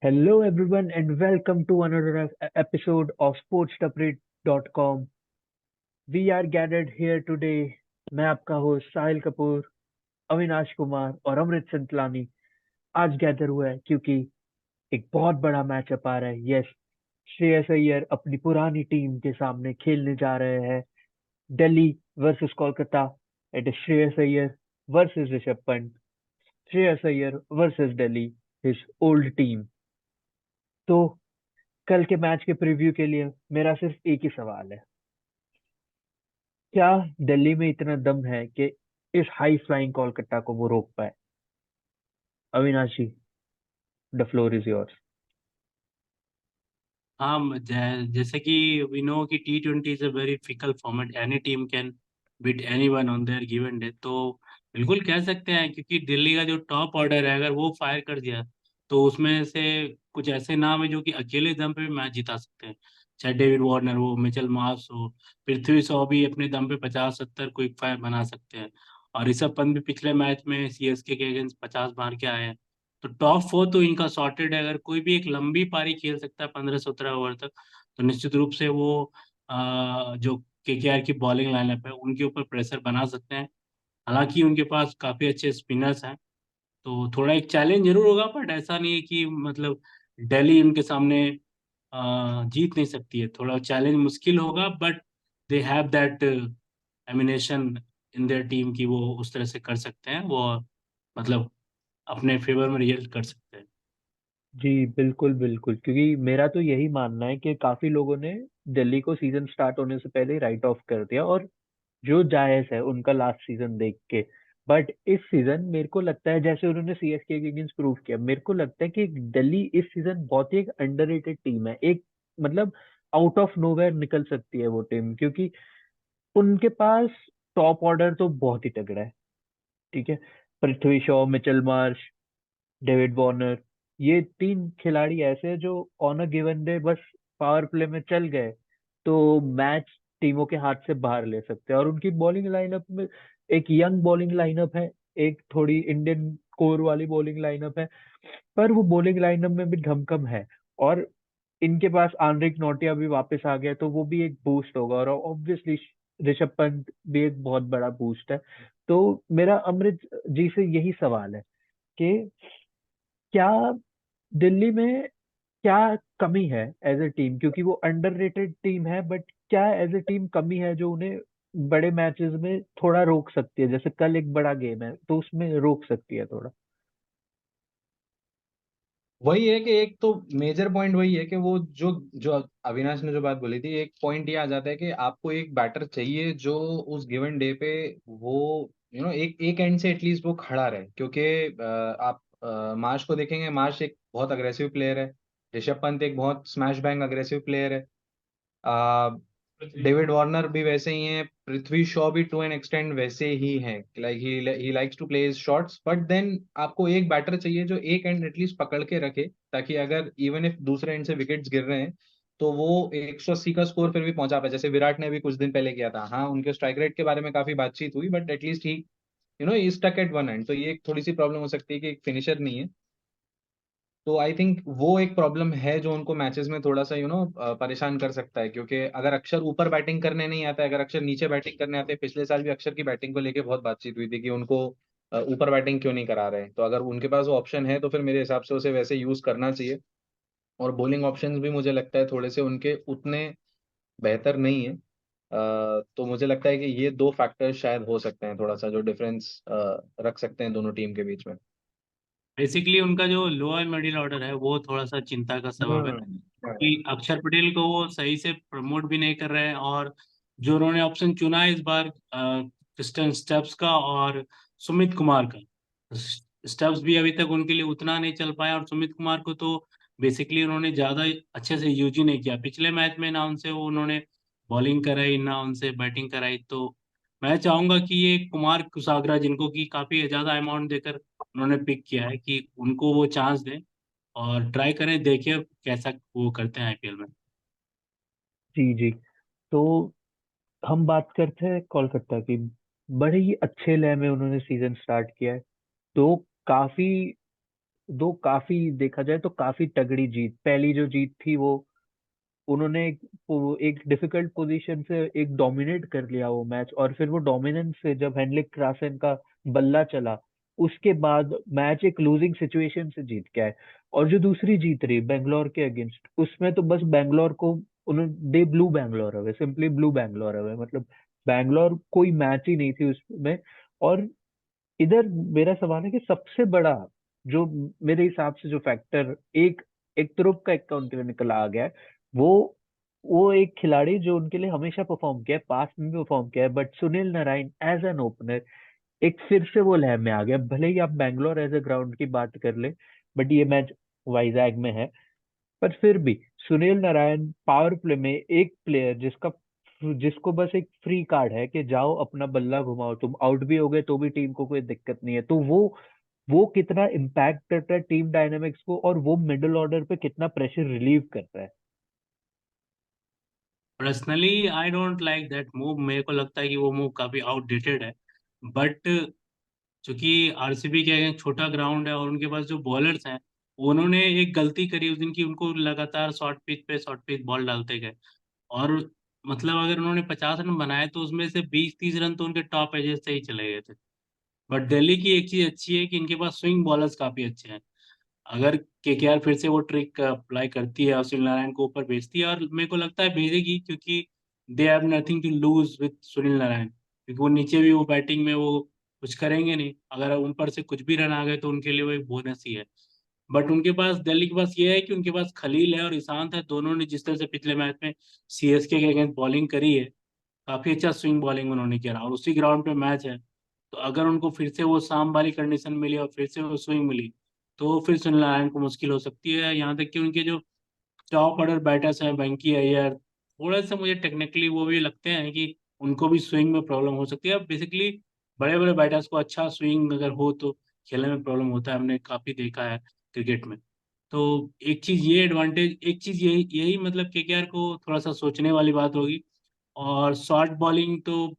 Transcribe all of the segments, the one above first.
Hello, everyone, and welcome to another episode of SportsTuppy.com. We are gathered here today. मैं आपका host साहिल कपूर, अविनाश कुमार और अमृत संतलानी आज gather हुआ है क्योंकि एक बहुत बड़ा मैचअप आ रहा है। यस, श्रेयस अय्यर अपनी पुरानी टीम के सामने खेलने जा रहे हैं। Delhi versus Kolkata. It is Shreyas Iyer versus Rishabh Pant. Shreyas Iyer versus Delhi, his old team. तो कल के मैच के प्रीव्यू के लिए मेरा सिर्फ एक ही सवाल है। क्या दिल्ली में इतना दम है कि इस हाई फ्लाइंग कोलकाता को वो रोक पाए? Avinash ji, the floor is yours. हाँ, जैसे कि वी नो कि T20 is a very fickle format. Any team can beat any one on their given day. तो बिल्कुल कह सकते हैं, क्योंकि दिल्ली का जो टॉप ऑर्डर है, अगर वो फायर कर दिया तो उसमें से कुछ ऐसे नाम है जो कि अकेले दम पे भी मैच जिता सकते हैं। चाहे डेविड वार्नर हो, मिचेल मार्श हो, पृथ्वी शॉ भी अपने दम पे 50-70 क्विक फायर बना सकते हैं। और ऋषभ पंत भी पिछले मैच में CSK के अगेंस्ट 50 मार के आए हैं। तो टॉप फोर तो इनका सॉर्टेड है। अगर कोई भी एक लंबी पारी खेल सकता है 15-17 ओवर तक, तो निश्चित रूप से वो जो KKR की बॉलिंग लाइनअप है उनके ऊपर प्रेशर बना सकते हैं। हालांकि उनके पास काफी अच्छे स्पिनर्स हैं, तो थोड़ा एक चैलेंज जरूर होगा, बट ऐसा नहीं है कि मतलब दिल्ली उनके सामने जीत नहीं सकती है। थोड़ा चैलेंज मुश्किल होगा, but they have that ammunition in their team की वो उस तरह से कर सकते हैं। वो मतलब अपने फेवर में रिजल्ट कर सकते हैं। जी बिल्कुल बिल्कुल, क्योंकि मेरा तो यही मानना है कि काफी लोगों ने दिल्ली को सीजन स्टार्ट होने से पहले राइट ऑफ कर दिया, और जो जायज है उनका लास्ट सीजन देख के। बट इस सीजन मेरे को लगता है, जैसे उन्होंने CSK के अगेंस्ट प्रूव किया, मेरे को लगता है कि दिल्ली इस सीजन बहुत ही एक अंडररेटेड टीम है। एक मतलब आउट ऑफ नोवेयर निकल सकती है वो टीम, क्योंकि उनके पास टॉप ऑर्डर तो बहुत ही तगड़ा है। ठीक है, Prithvi Shaw, Mitchell Marsh, David Warner, ये तीन खिलाड़ी ऐसे हैं जो ऑन अ गिवन डे बस पावर प्ले में चल गए तो मैच टीमों के हाथ से बाहर ले सकते हैं। और उनकी बॉलिंग लाइनअप में एक यंग बॉलिंग लाइनअप है, एक थोड़ी इंडियन कोर वाली बॉलिंग लाइनअप है, पर वो बॉलिंग लाइनअप में भी धमकम है। और इनके पास आंद्रिक नोटिया भी वापस आ गया तो वो भी एक बूस्ट होगा, और ऑब्वियसली ऋषभ पंत भी एक बहुत बड़ा बूस्ट है। तो मेरा अमृत जी से यही सवाल है कि क्या दिल्ली में क्या कमी है एज ए टीम, क्योंकि वो अंडररेटेड टीम है, बट क्या एज ए टीम कमी है जो उन्हें बड़े मैचेस में थोड़ा रोक सकती है? जैसे कल एक बड़ा गेम है तो उसमें रोक सकती है थोड़ा। वही है कि एक तो मेजर पॉइंट वही है कि वो जो जो अविनाश ने जो बात बोली थी, एक पॉइंट ये आ जाता है कि आपको एक बैटर चाहिए जो उस गिवन डे पे वो एक एक एंड से एटलीस्ट वो खड़ा रहे। क्योंकि आप मार्श को देखेंगे, मार्श एक बहुत अग्रेसिव प्लेयर है। ऋषभ पंत एक बहुत स्मैश बैंग अग्रेसिव प्लेयर है। डेविड वार्नर भी वैसे ही है। पृथ्वी शॉ भी टू एन एक्सटेंड वैसे ही है। Like he likes to play shots, but then आपको एक बैटर चाहिए जो एक एंड एटलीस्ट पकड़ के रखे, ताकि अगर इवन इफ दूसरे एंड से विकेट्स गिर रहे हैं तो वो 180 का स्कोर फिर भी पहुंचा पाए, जैसे विराट ने भी कुछ दिन पहले किया था। हाँ, उनके स्ट्राइक रेट के बारे में काफी बातचीत हुई, but at least he stuck at one end. तो ये एक थोड़ी सी प्रॉब्लम हो सकती है कि एक फिनिशर नहीं है। तो आई थिंक वो एक प्रॉब्लम है जो उनको मैचेस में थोड़ा सा परेशान कर सकता है। क्योंकि अगर अक्षर ऊपर बैटिंग करने नहीं आता है, अगर अक्षर नीचे बैटिंग करने आते हैं, पिछले साल भी अक्षर की बैटिंग को लेके बहुत बातचीत हुई थी कि उनको ऊपर बैटिंग क्यों नहीं करा रहे हैं। तो अगर उनके पास वो ऑप्शन है तो फिर मेरे हिसाब से उसे वैसे यूज करना चाहिए। और बॉलिंग ऑप्शंस भी मुझे लगता है थोड़े से उनके उतने बेहतर नहीं है। तो मुझे लगता है कि ये दो फैक्टर्स शायद हो सकते हैं, थोड़ा सा जो डिफरेंस रख सकते हैं दोनों टीम के बीच में। बेसिकली उनका जो लोअर मिडिल ऑर्डर है वो थोड़ा सा चिंता का सबब है, हम्म। क्योंकि अक्षर पटेल को वो सही से प्रमोट भी नहीं कर रहे हैं। और जो उन्होंने ऑप्शन चुना है इस बार, क्रिस्टन स्टेप्स का और सुमित कुमार का, स्टेप्स भी अभी तक उनके लिए उतना नहीं चल पाया, और सुमित कुमार को तो बेसिकली उन्होंने ज्यादा अच्छे से यूज ही नहीं किया पिछले मैच में। ना उनसे वो उन्होंने बॉलिंग कराई, ना उनसे बैटिंग कराई। तो मैं चाहूंगा कि ये कुमार कुसागरा, जिनको कि काफी ज्यादा अमाउंट देकर उन्होंने पिक किया है, कि उनको वो चांस दें और ट्राई करें, देखिए कैसा वो करते हैं IPL में। जी जी। तो हम बात करते हैं कोलकाता की। बड़े ही अच्छे लय में उन्होंने सीजन स्टार्ट किया है, तो काफी दो काफी देखा जाए तो काफी तगड़ी जीत। पहली जो जीत थी वो उन्होंने एक डिफिकल्ट पोजीशन से एक डोमिनेट कर लिया वो मैच, और फिर वो डोमिनेंस से जब हेनरिक क्लासन का बल्ला चला उसके बाद मैच एक लूजिंग सिचुएशन से जीत के आए। और जो दूसरी जीत रही बेंगलोर के अगेंस्ट, उसमें तो बस बेंगलोर को उन्होंने they blew Bangalore away, simply blew Bangalore away, मतलब बैंगलोर कोई मैच ही नहीं थी उसमें। और इधर मेरा सवाल है कि सबसे बड़ा जो मेरे हिसाब से जो फैक्टर एक एक तरफ का अकाउंट में निकला आ गया है, वो वो एक खिलाड़ी जो उनके लिए हमेशा परफॉर्म किया है, पास में भी परफॉर्म किया है, but Sunil Narine as an opener एक फिर से वो लहर में आ गया। भले ही आप बैंगलोर एज ए ग्राउंड की बात कर ले, बट ये मैच वाइजैक में है, पर फिर भी सुनील नारायण पावर प्ले में एक प्लेयर जिसको बस एक फ्री कार्ड है कि जाओ अपना बल्ला घुमाओ, तुम आउट भी हो गए तो भी टीम को कोई दिक्कत नहीं है, तो वो कितना इम्पैक्ट करता है टीम डायनेमिक्स को, और वो मिडिल ऑर्डर पे कितना प्रेशर रिलीव करता है। Personally I don't like that move, मेरे को लगता है कि वो मूव काफी आउटडेटेड है। बट चूंकि आरसीबी के अगेंस्ट छोटा ग्राउंड है और उनके पास जो बॉलर्स हैं, उन्होंने एक गलती करी उस दिन की, उनको लगातार शॉर्ट पिच बॉल डालते गए। और मतलब अगर उन्होंने 50 रन बनाए तो उसमें से 20-30 रन तो उनके टॉप एजेस से ही चले गए थे। बट दिल्ली की एक चीज अच्छी है कि इनके पास स्विंग बॉलर्स काफी अच्छे हैं। अगर केकेआर फिर से वो ट्रिक अप्लाई करती है और सुनील नारायण को ऊपर भेजती है, और मेरे को लगता है भेजेगी, क्योंकि they have nothing to lose with Sunil Narine, क्योंकि वो नीचे भी वो बैटिंग में वो कुछ करेंगे नहीं, अगर ऊपर से कुछ भी रन आ गए तो उनके लिए वो एक बोनस ही है। बट उनके पास, दिल्ली के पास ये है कि उनके पास खलील है और ईशांत है, दोनों ने जिस तरह से पिछले मैच में सीएसके के अगेंस्ट बॉलिंग करी है, काफी अच्छा स्विंग बॉलिंग उन्होंने किया, और उसी ग्राउंड पे मैच है। तो अगर उनको फिर से वो शाम वाली कंडीशन मिली और फिर से वो स्विंग मिली, तो फिर सुनील नारायण को मुश्किल हो सकती है। यहाँ तक कि उनके जो टॉप ऑर्डर बैटर्स हैं, वेंकी अय्यर, थोड़ा सा मुझे टेक्निकली वो भी लगते हैं कि उनको भी स्विंग में प्रॉब्लम हो सकती है। बेसिकली बड़े बड़े बैटर्स को अच्छा स्विंग अगर हो तो खेलने में प्रॉब्लम होता है, हमने काफी देखा है क्रिकेट में। तो एक चीज ये एडवांटेज, एक चीज यही यही मतलब केकेआर को थोड़ा सा सोचने वाली बात होगी। और शॉर्ट बॉलिंग तो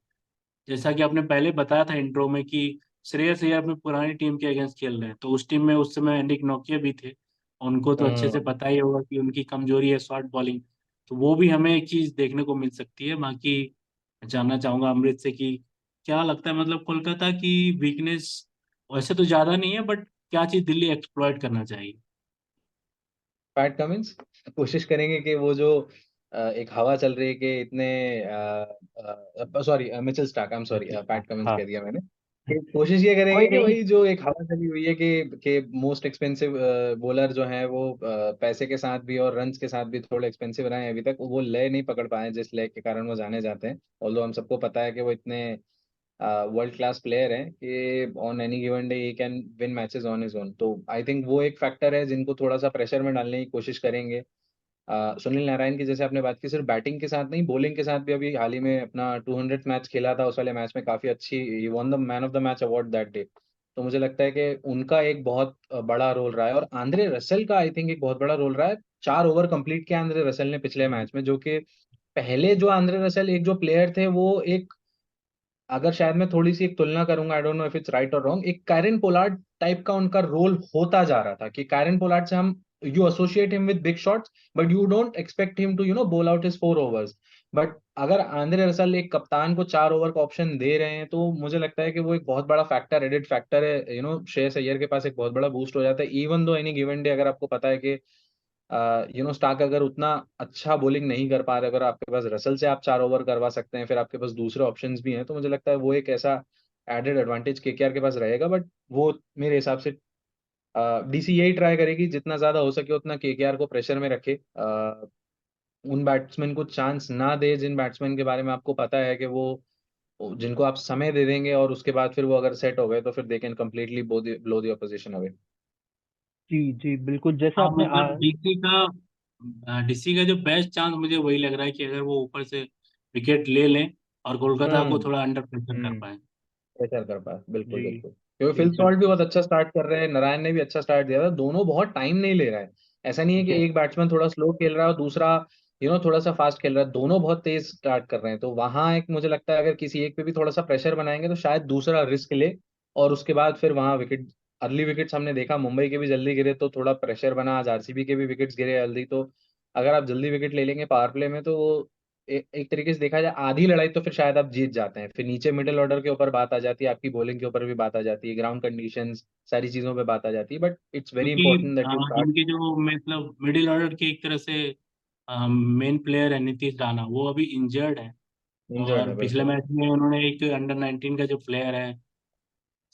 जैसा कि आपने पहले बताया था इंट्रो में कि श्रेयस अय्यर अपनी पुरानी टीम के अगेंस्ट खेल रहे हैं, तो उस टीम में उस समय एंड्रिक नोकिया भी थे, उनको तो अच्छे से हम्म। पता ही होगा कि उनकी कमजोरी है शॉर्ट बॉलिंग। तो वो भी हमें एक चीज देखने को मिल सकती है। बाकी जानना चाहूंगा अमृत से कि क्या लगता है, मतलब कोलकाता की वीकनेस वैसे तो ज्यादा नहीं है, बट क्या चीज दिल्ली एक्सप्लॉइट करना चाहिए? पैट कमिंस कोशिश करेंगे कि वो जो एक हवा चल रही है कि इतने sorry Mitchell Starc, I am sorry PAT Cummins हाँ, कह दिया मैंने, कि कोशिश ये करेंगे कोई कि नहीं। वही जो एक हवा चली हुई है कि मोस्ट एक्सपेंसिव बॉलर जो है वो पैसे के साथ भी और रन्स के साथ भी थोड़े एक्सपेंसिव रहे हैं, अभी तक वो लय नहीं पकड़ पाए जिस लय के कारण वो जाने जाते हैं। ऑल्दो हम सबको पता है कि वो इतने वर्ल्ड क्लास प्लेयर हैं कि on any given day he can win matches on his own. तो आई थिंक वो एक फैक्टर है जिनको थोड़ा सा प्रेशर में डालने की कोशिश करेंगे। सुनील नारायण की जैसे आपने बात की, सिर्फ बैटिंग के साथ नहीं बॉलिंग के साथ भी, अभी हाल ही में अपना 200 मैच खेला था, उस वाले मैच में काफी अच्छी, he won the man of the match award that day. तो मुझे लगता है कि उनका एक बहुत बड़ा रोल रहा है, और आंद्रे रसेल का आई थिंक एक बहुत बड़ा रोल रहा है। 4 ओवर कंप्लीट किया आंद्रे रसेल ने पिछले मैच में, जो कि पहले जो आंद्रे रसेल एक जो प्लेयर थे वो एक, अगर शायद मैं थोड़ी सी एक तुलना करूंगा, I don't know if it's right और रॉन्ग, एक कैरन पोलार्ड टाइप का उनका रोल होता जा रहा था कि कैरन पोलार्ड से हम, you associate him with big shots but you don't expect him to bowl out his 4 overs. But अगर आंद्रे रसल एक कप्तान को 4 ओवर का ऑप्शन दे रहे हैं, तो मुझे लगता है कि वो एक बहुत बड़ा फैक्टर, एडेड फैक्टर है। श्रेयस अय्यर के पास एक बहुत बड़ा बूस्ट हो जाता है, even though any given day अगर आपको पता है कि स्टार्क अगर उतना अच्छा बॉलिंग नहीं कर पा रहे, अगर आपके पास रसल से आप 4 ओवर करवा सकते हैं, फिर आपके पास दूसरे ऑप्शंस भी हैं, तो मुझे लगता है वो एक ऐसा एडेड एडवांटेज केकेआर के पास रहेगा। बट वो मेरे हिसाब से डीसी यही ट्राई करेगी जितना ज्यादा हो सके उतना केकेआर को प्रेशर में रखे, उन बैट्समैन को चांस ना दे जिन बैट्समैन के बारे में आपको पता है कि वो, जिनको आप समय दे देंगे और उसके बाद फिर वो अगर सेट हो गए तो फिर they can completely blow the opposition away. जी जी बिल्कुल, जैसे हाँ आपने मतलब डीसी का जो बेस्ट चांस मुझे वही लग रहा है कि अगर वो ऊपर से विकेट ले लें और कोलकाता को हम्म। थोड़ा अंडर प्रेशर कर हम्म। पाए। प्रेशर कर पाए, बिल्कुल जी बिल्कुल, क्योंकि जी फिल जी सॉल्ट भी बहुत अच्छा स्टार्ट कर रहे हैं, नारायण ने भी अच्छा स्टार्ट दिया था, दोनों बहुत टाइम नहीं ले रहा है। ऐसा नहीं है कि ये एक बैट्समैन थोड़ा स्लो खेल रहा है और दूसरा थोड़ा सा फास्ट खेल रहा है, दोनों बहुत तेज स्टार्ट कर रहे हैं। तो वहां एक मुझे लगता है अगर किसी एक पे भी थोड़ा सा प्रेशर बनाएंगे तो शायद दूसरा रिस्क ले और उसके बाद फिर वहां विकेट अर्ली विकेट्स हमने देखा मुंबई के भी जल्दी गिरे तो थोड़ा प्रेशर बना, आज आरसीबी के भी विकेट्स गिरे जल्दी। तो अगर आप जल्दी विकेट ले लेंगे पावर प्ले में तो वो एक तरीके से देखा जाए आधी लड़ाई तो फिर शायद आप जीत जाते हैं। फिर नीचे मिडिल ऑर्डर के ऊपर बात आ जाती है, आपकी बॉलिंग के ऊपर भी बात आ जाती है, ग्राउंड कंडीशंस, सारी चीजों पे बात आ जाती है। बट इट्स वेरी क्योंकि इंपॉर्टेंट दैट यू स्टार्ट। इनके जो मतलब मिडिल ऑर्डर के एक तरह से मेन प्लेयर है नीतीश राणा, वो अभी इंजर्ड है। इंजर्ड और है पिछले बिल्कुल। मैच में उन्होंने एक अंडर 19 का जो प्लेयर है,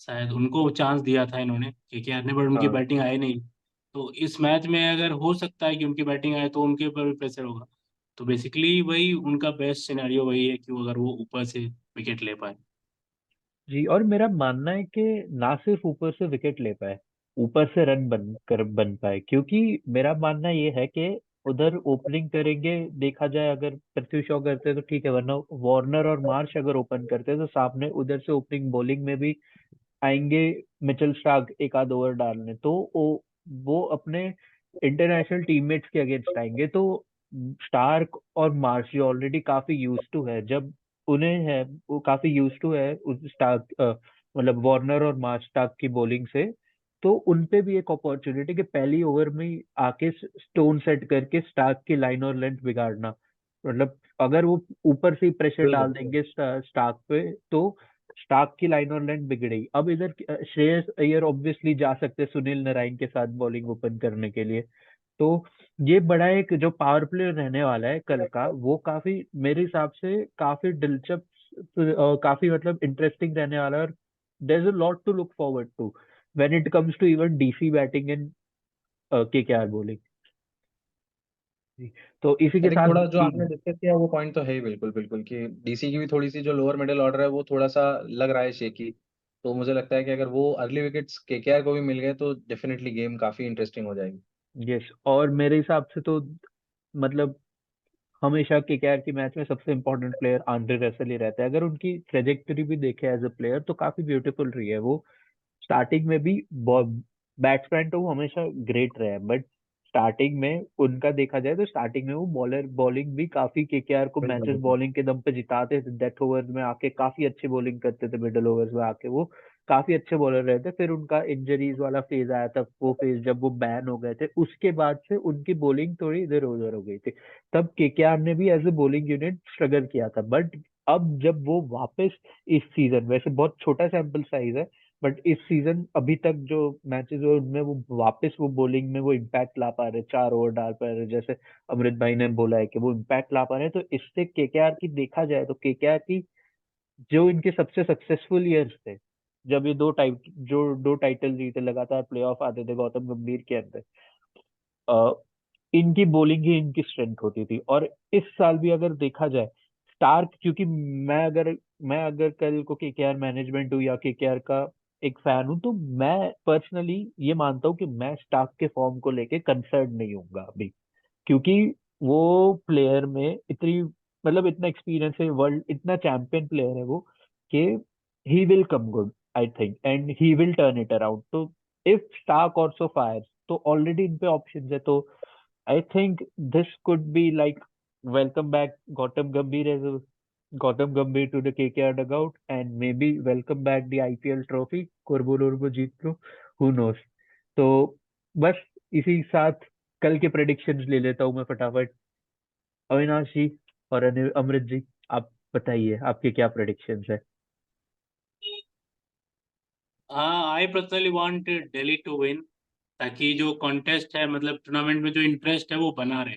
शायद उनको चांस दिया था इन्होंने, केकेआर ने, बट उनकी हाँ बैटिंग आई नहीं। तो इस मैच में अगर हो सकता है कि उनकी बैटिंग आए तो उनके ऊपर भी प्रेशर होगा। तो बेसिकली वही उनका बेस्ट सिनेरियो वही है कि वो अगर वो ऊपर से विकेट ले पाए। जी, और मेरा मानना है कि ना सिर्फ ऊपर से विकेट ले पाए, ऊपर से रन बन पाए। क्योंकि मेरा मानना ये है कि उधर ओपनिंग करेंगे, देखा जाए अगर पृथ्वी शॉ करते हैं तो ठीक है, वरना वार्नर और मार्श अगर ओपन करते हैं तो सामने उधर से ओपनिंग बॉलिंग में भी आएंगे मिचेल स्टार्क एक आध ओवर डालने। तो वो अपने इंटरनेशनल टीममेट्स के अगेंस्ट आएंगे। तो स्टार्क और मार्श जो ऑलरेडी काफी यूज टू है, जब उन्हें है वो काफी यूज टू है उस स्टार्क मतलब वार्नर और मार्श स्टार्क की बॉलिंग से। तो उनपे भी एक अपॉर्चुनिटी कि पहली ओवर में ही आके स्टोन सेट करके स्टार्क की लाइन और लेंथ बिगाड़ना। मतलब अगर वो ऊपर से ही प्रेशर डाल बिल्कुल। देंगे स्टार्क पे, तो स्टार्क की लाइन और लेंथ बिगड़ी। अब इधर श्रेयस अय्यर ऑब्वियसली जा सकते हैं सुनील नारायण के साथ बॉलिंग ओपन करने के लिए। तो ये बड़ा एक जो पावर प्ले रहने वाला है कल का, वो काफी मेरे हिसाब से काफी दिलचस्प काफी मतलब इंटरेस्टिंग रहने वाला है। और there is a lot to look forward to when it comes to even DC batting and KKR bowling. तो इसी आई के थिंक साथ थोड़ा जो जी, आपने डिस्कस किया वो पॉइंट तो है ही बिल्कुल बिल्कुल, कि डीसी की भी थोड़ी सी जो लोअर मिडिल ऑर्डर है वो थोड़ा सा लग रहा है शेकी। तो मुझे लगता है कि अगर वो अर्ली विकेट्स केकेआर को भी मिल गए तो डेफिनेटली गेम काफी इंटरेस्टिंग हो जाएगी। यस, और मेरे हिसाब से तो मतलब हमेशा केकेआर की मैच में सबसे इंपॉर्टेंट प्लेयर आंद्रे रसेल ही रहता है। अगर उनकी ट्रेजेक्टरी भी देखे एज अ प्लेयर तो काफी ब्यूटीफुल रही है वो। स्टार्टिंग में भी बैट्समैन तो वो हमेशा ग्रेट रहे हैं, बट स्टार्टिंग में उनका देखा जाए तो स्टार्टिंग में वो बॉलिंग भी काफी केकेआर को बिल्कुल मैचेस बिल्कुल। बॉलिंग के दम पे जिताते थे। डेथ ओवर्स में आके काफी अच्छी बॉलिंग करते थे, मिडल ओवर्स में आके वो काफी अच्छे बॉलर रहे थे। फिर उनका इंजरीज वाला फेज आया था, वो फेज जब वो बैन हो गए थे, उसके बाद से उनकी बॉलिंग थोड़ी इधर उधर हो गई थी। तब केकेआर ने भी as a bowling unit struggle किया था। बट अब जब वो वापस इस सीजन, वैसे बहुत छोटा सैंपल साइज है, बट इस सीजन अभी तक जो मैचेस हुए उनमें वो वापस वो बॉलिंग में वो इम्पैक्ट ला पा रहे, 4 ओवर डाल पा रहे, जैसे अमृत भाई ने बोला है कि वो इम्पैक्ट ला पा रहे हैं। तो इससे केकेआर की देखा जाए तो केकेआर की जो इनके सबसे सक्सेसफुल ईयर्स थे, जब ये दो टाइटल जीते लगातार, प्लेऑफ आते थे गौतम गंभीर के अंदर, अ, इनकी बॉलिंग ही इनकी स्ट्रेंथ होती थी। और इस साल भी अगर देखा जाए स्टार्क, क्योंकि मैं अगर कल को केकेआर मैनेजमेंट हूँ या केकेआर का एक फैन हूँ, तो मैं पर्सनली ये मानता हूँ कि मैं स्टार्क के फॉर्म को लेके कंसर्न नहीं हूँगा अभी। क्योंकि वो प्लेयर में इतनी मतलब इतना एक्सपीरियंस है, वर्ल्ड इतना चैंपियन प्लेयर है वो, कि he will come good I think and he will turn it around. तो इफ स्टार्क ऑल्सो फायर्स तो ऑलरेडी इन पे ऑप्शन है। तो I think this could be like welcome back Gautam Gambhir as Gautam Gambhir to the KKR dugout, and maybe welcome back the IPL trophy, कुर्बो उर्बो जीत लो, who knows. तो बस इसी साथ कल के प्रेडिक्शंस ले लेता हूँ मैं फटाफट। अविनाश जी और अमृत जी, आप बताइए आपके क्या प्रेडिक्शंस है। हाँ, I personally want Delhi to win, ताकि जो कॉन्टेस्ट है, मतलब टूर्नामेंट में जो इंटरेस्ट है वो बना रहे।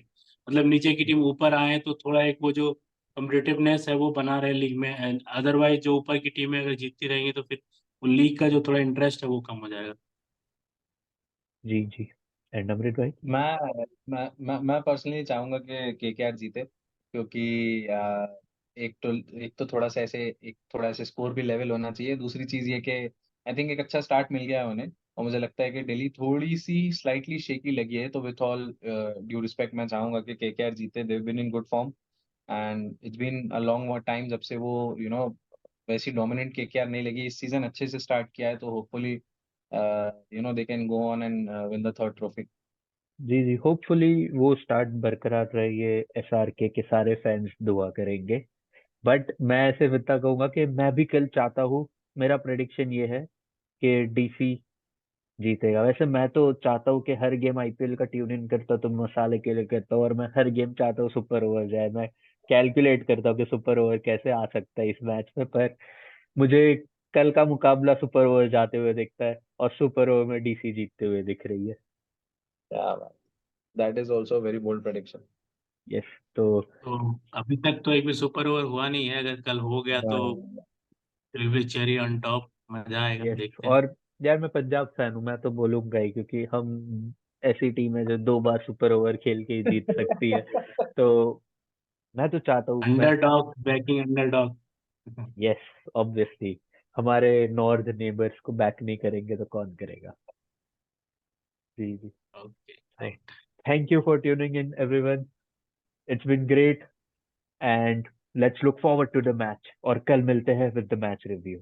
मतलब नीचे की टीम ऊपर आए तो थोड़ा एक वो जो कम्पिटिटिवनेस है वो बना रहे लीग में। एंड अदरवाइज जो ऊपर की टीमें अगर जीतती रहेंगी तो फिर वो लीग का जो थोड़ा इंटरेस्ट है वो कम हो जाएगा। जी जी, एंड अमृत भाई। मैं पर्सनली चाहूंगा कि केकेआर जीते, क्योंकि एक तो थोड़ा ऐसे स्कोर भी लेवल होना चाहिए। दूसरी चीज ये कि आई थिंक एक अच्छा स्टार्ट मिल गया है उन्हें। और मुझे लगता है कि दिल्ली थोड़ी सी स्लाइटली शेकी लगी है, तो विथ ऑल ड्यू रिस्पेक्ट मैं चाहूंगा कि केकेआर जीते। They've been in good form and it's been a long time जब से वो वैसी डोमिनेंट केकेआर नहीं लगी। इस सीजन अच्छे से स्टार्ट किया है, तो hopefully they can go on and win the third trophy. जी जी, होपफुली वो स्टार्ट बरकरार रहे, ये एसआरके के सारे फैंस दुआ करेंगे। बट मैं ऐसे इतना कहूंगा कि मैं भी कल चाहता हूँ, मेरा प्रेडिक्शन ये है कि डीसी जीतेगा। वैसे मैं तो चाहता हूँ कि हर गेम आईपीएल का ट्यून इन करता तो मसाले के लिए करता हूँ, और मैं हर गेम चाहता हूँ सुपर ओवर जाए। मैं कैलकुलेट करता हूँ कि सुपर ओवर कैसे आ सकता है इस मैच में, पर मुझे कल का मुकाबला सुपर ओवर जाते हुए दिखता है, और सुपर ओवर में डीसी जीतते हुए दिख रही है। That is also very bold prediction. Yes. तो तो अभी तक तो एक भी सुपर ओवर हुआ नहीं है, अगर कल हो गया तो will be cherry on top, मजा आएगा, यस। देखते हैं। और यार मैं पंजाब फैन हूँ, मैं तो बोलूंगा ही, क्योंकि हम ऐसी टीम है जो 2 बार सुपर ओवर खेल के ही जीत सकती है। तो मैं तो चाहता हूँ मैं। Underdog backing underdog. Yes, obviously. हमारे नॉर्थ नेबर्स को बैक नहीं करेंगे तो कौन करेगा। जी जी। ओके, तो right. Thank you for tuning in everyone. It's been great, and let's look forward to the match, और कल मिलते हैं विद द मैच रिव्यू।